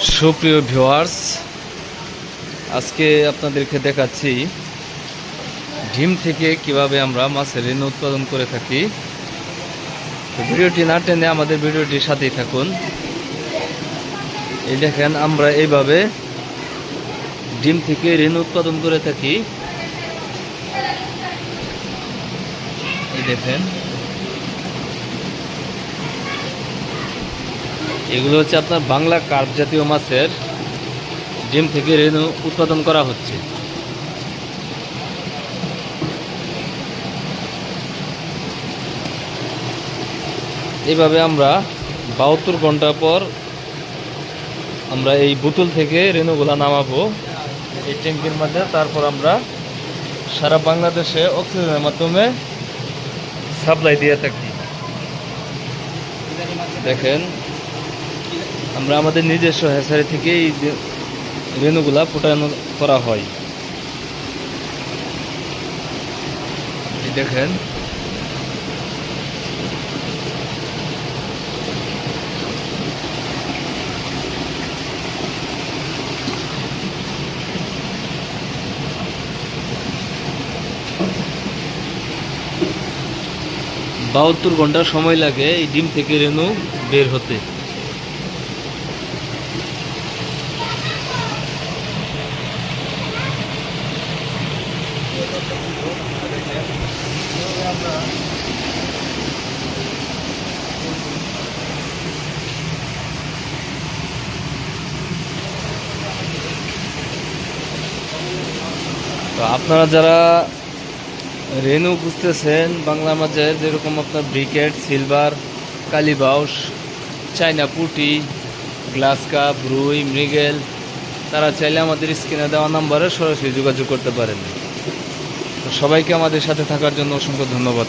সুপ্রিয় ভিউয়ার্স, আজকে আপনাদেরকে দেখাচ্ছি ডিম থেকে কিভাবে আমরা মাছের রেণু উৎপাদন করে থাকি। তো ভিডিওটি না টেনে আমাদের ভিডিওটির সাথেই থাকুন। এই দেখেন, আমরা এইভাবে ডিম থেকে রেণু উৎপাদন করে থাকি। এই দেখেন, এগুলো হচ্ছে আপনার বাংলা কার্প জাতীয় মাছের ডিম থেকে রেণু উৎপাদন করা হচ্ছে। এইভাবে আমরা 72 ঘন্টা পর আমরা এই বোতল থেকে রেণুগুলা নামাবো এই ট্যাঙ্কির মধ্যে। তারপর আমরা সারা বাংলাদেশে অক্সিজেনের মাধ্যমে সাপ্লাই দিয়ে থাকি। দেখেন, আমরা আমাদের নিজস্ব হ্যাচারি থেকে এই রেণুগুলা ফুটানো করা হয়। দেখেন, বাহাত্তর ঘন্টা সময় লাগে এই ডিম থেকে রেণু বের হতে। তো আপনারা যারা রেণু খুঁজতেছেন বাংলা মাঝে, যেরকম আপনার ব্রিকেট, সিলভার, কালীবাউস, চায়না পুঁটি, গ্লাস কাপ, রুই, মৃগেল, তারা চাইলে আমাদের স্ক্রিনে দেওয়া নাম্বারে সরাসরি যোগাযোগ করতে পারেন। তো সবাইকে আমাদের সাথে থাকার জন্য অসংখ্য ধন্যবাদ।